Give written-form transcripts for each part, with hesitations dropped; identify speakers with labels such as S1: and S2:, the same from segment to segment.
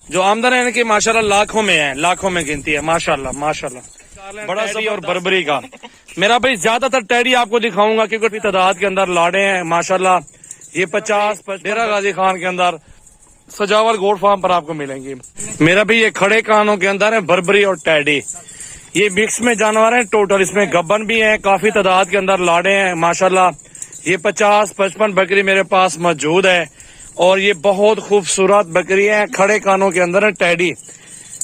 S1: जो आमदन है इनकी माशाल्लाह लाखों में है, लाखों में गिनती है माशाल्लाह माशाल्लाह। बड़ा टेडी और बर्बरी का मेरा भाई ज्यादातर टेडी आपको दिखाऊंगा क्योंकि तादाद के अंदर लाड़े हैं माशाल्लाह। ये 50 डेरा गाजी खान के अंदर सजावल गोट फार्म पर आपको मिलेंगी। मेरा भाई ये खड़े कानों के अंदर है बर्बरी और टेडी, ये मिक्स में जानवर है टोटल। इसमें गब्बन भी है, काफी तादाद के अंदर लाड़े हैं माशाल्लाह। ये 50-55 बकरी मेरे पास मौजूद है और ये बहुत खूबसूरत बकरी है, खड़े कानों के अंदर है टेडी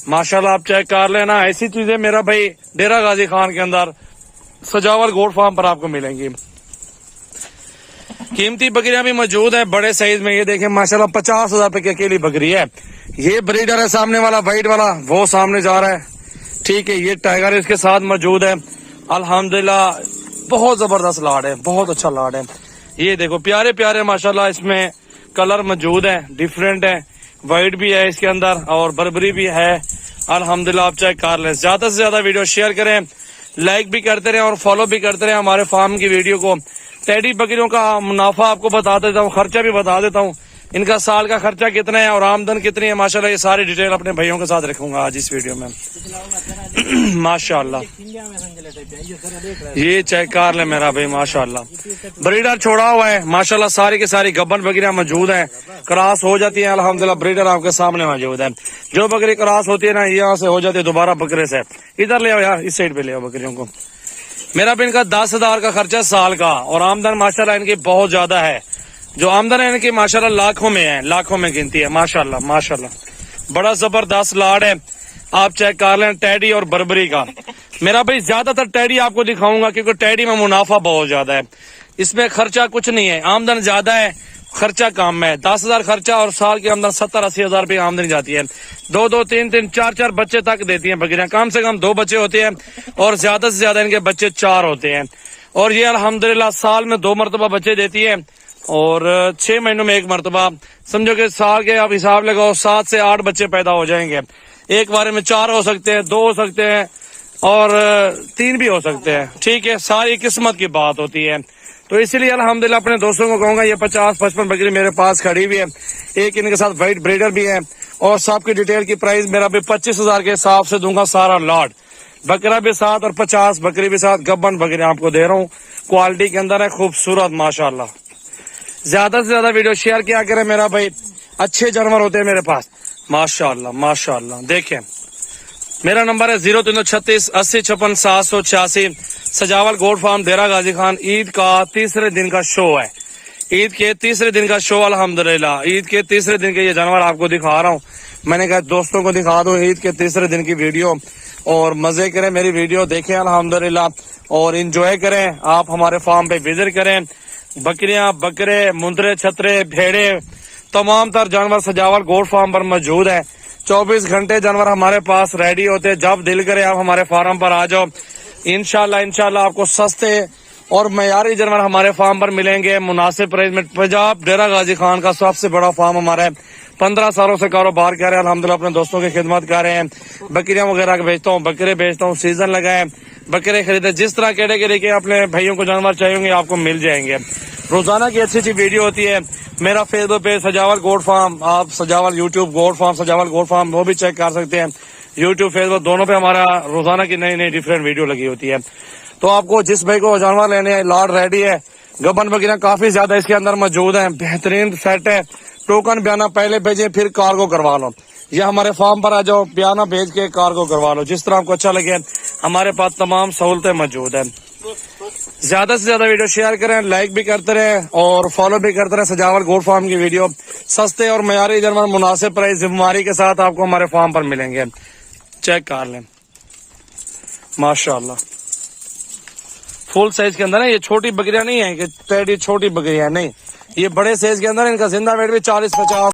S1: माशाल्लाह। आप चेक कर लेना, ऐसी चीजें मेरा भाई डेरा गाजी खान के अंदर सजावल गोट फार्म पर आपको मिलेंगी। कीमती बकरियां भी मौजूद है बड़े साइज में। ये देखें माशाल्लाह 50,000 रुपए की अकेली बकरी है। ये ब्रीडर है सामने वाला व्हाइट वाला, वो सामने जा रहा है, ठीक है। ये टाइगर इसके साथ मौजूद है अल्हम्दुलिल्लाह। बहुत जबरदस्त लाड है, बहुत अच्छा लाड है। ये देखो प्यारे प्यारे माशाल्लाह इसमें कलर मौजूद है, डिफरेंट है। व्हाइट भी है इसके अंदर और बर्बरी भी है अल्हम्दुलिल्लाह। आप चेक कर लें। ज्यादा से ज्यादा वीडियो शेयर करें, लाइक भी करते रहे और फॉलो भी करते रहे हमारे फार्म की वीडियो को। टेडी बकरियों का मुनाफा आपको बता देता हूँ, खर्चा भी बता देता हूँ, इनका साल का खर्चा कितना है और आमदन कितनी है माशाल्लाह। ये सारी डिटेल अपने भाइयों के साथ रखूंगा आज इस वीडियो में माशाल्लाह। ये चेक कर ले मेरा भाई माशाल्लाह। ब्रीडर छोड़ा हुआ है माशाल्लाह, सारी की सारी गब्बन बकरियां मौजूद हैं, क्रॉस हो जाती है अल्हम्दुलिल्लाह। ब्रीडर आपके सामने मौजूद है। जो बकरी क्रॉस होती है ना, यहाँ से हो जाती है दोबारा बकरे से। इधर ले आओ यार, इस साइड पे ले आओ बकरियों को। मेरा भी इनका 10,000 का खर्चा साल का और आमदन माशाल्लाह इनकी बहुत ज्यादा है। जो आमदन है इनकी माशाल्लाह लाखों में है, लाखों में गिनती है माशाल्लाह माशाल्लाह। बड़ा जबरदस्त लाड है, आप चेक कर लें टेडी और बर्बरी का। मेरा भाई ज्यादातर टेडी आपको दिखाऊंगा क्योंकि टेडी में मुनाफा बहुत ज्यादा है। इसमें खर्चा कुछ नहीं है, आमदन ज्यादा है, खर्चा कम है। 10,000 खर्चा और साल के अंदर 70-80 हजार रुपये आमदनी जाती है। 2-2, 3-3, 4-4 बच्चे तक देती हैं बकरियां। कम से कम 2 बच्चे होते हैं और ज्यादा से ज्यादा इनके बच्चे 4 होते हैं। और ये अल्हम्दुलिल्लाह साल में 2 मरतबा बच्चे देती है और 6 महीनों में 1 मरतबा। समझो कि साल के आप हिसाब लगाओ 7 से 8 बच्चे पैदा हो जाएंगे। एक बार में 4 हो सकते हैं, 2 हो सकते हैं और 3 भी हो सकते हैं, ठीक है। सारी किस्मत की बात होती है। तो इसीलिए अल्हम्दुलिल्लाह अपने दोस्तों को कहूंगा, ये 50-55 बकरी मेरे पास खड़ी हुई है। एक इनके साथ व्हाइट ब्रीडर भी है और सबकी डिटेल की प्राइस मेरा भी 25,000 के हिसाब से दूंगा सारा लॉट। बकरा भी साथ और 50 बकरी भी साथ, गब्बन बकरी आपको दे रहा हूँ। क्वालिटी के अंदर है, खूबसूरत माशाल्लाह। ज्यादा से ज्यादा वीडियो शेयर किया करें मेरा भाई, अच्छे जानवर होते हैं मेरे पास माशाल्लाह माशाल्लाह। देखें मेरा नंबर है 0336 80 56 786। सजावल गोट फार्म डेरा गाजी खान। ईद का तीसरे दिन का शो है, ईद के तीसरे दिन का शो अल्हम्दुलिल्लाह। ईद के तीसरे दिन के ये जानवर आपको दिखा रहा हूँ। मैंने कहा दोस्तों को दिखा दो ईद के तीसरे दिन की वीडियो और मजे करें, मेरी वीडियो देखें अल्हम्दुलिल्लाह और इंजॉय करें। आप हमारे फार्म पे विजिट करें। बकरियां, बकरे, मुंदरे, छतरे, भेड़े, तमाम तर जानवर सजावल गोट फार्म पर मौजूद है। 24 घंटे जानवर हमारे पास रेडी होते हैं। जब दिल करे आप हमारे फार्म पर आ जाओ। इंशाल्लाह आपको सस्ते और मयारी जानवर हमारे फार्म पर मिलेंगे मुनासिब प्राइस में। पंजाब डेरा गाजी खान का सबसे बड़ा फार्म हमारा है। 15 सालों से कारोबार कर रहे हैं अल्हम्दुलिल्लाह, अपने दोस्तों की खिदमत कर रहे हैं। बकरियां वगैरह बेचता हूँ, बकरे बेचता हूँ, सीजन लगाए बकरे खरीदे। जिस तरह कैटेगरी के अपने भाइयों को जानवर चाहिए होंगे आपको मिल जाएंगे। रोजाना की अच्छी अच्छी वीडियो होती है। मेरा फेसबुक पेज सजावल गोट फार्म, आप सजावल यूट्यूब गोट फार्म, सजावल गोट फार्म वो भी चेक कर सकते हैं। यूट्यूब फेसबुक दोनों पे हमारा रोजाना की नई नई डिफरेंट वीडियो लगी होती है। तो आपको जिस भाई को जानवर लेने हैं, लॉट रेडी है। गब्बन बकरियां काफी ज्यादा इसके अंदर मौजूद है, बेहतरीन सेट है। टोकन बयाना पहले भेजे फिर कार्गो करवा लो, या हमारे फार्म पर आ जाओ, बयाना भेज के कार्गो करवा लो। जिस तरह आपको अच्छा लगे, हमारे पास तमाम सहूलतें मौजूद है। ज्यादा से ज्यादा वीडियो शेयर करें, लाइक भी करते रहें और फॉलो भी करते रहें सजावल गोट फार्म की वीडियो। सस्ते और मयारी जानवर मुनासिब प्राइस जिम्मेदारी के साथ आपको हमारे फार्म पर मिलेंगे। चेक कर लें माशाल्लाह। फुल साइज के अंदर है। ये छोटी बकरियां नहीं है कि टेडी छोटी बकरियां नहीं, ये बड़े साइज के अंदर। इनका जिंदा वेट भी 40-50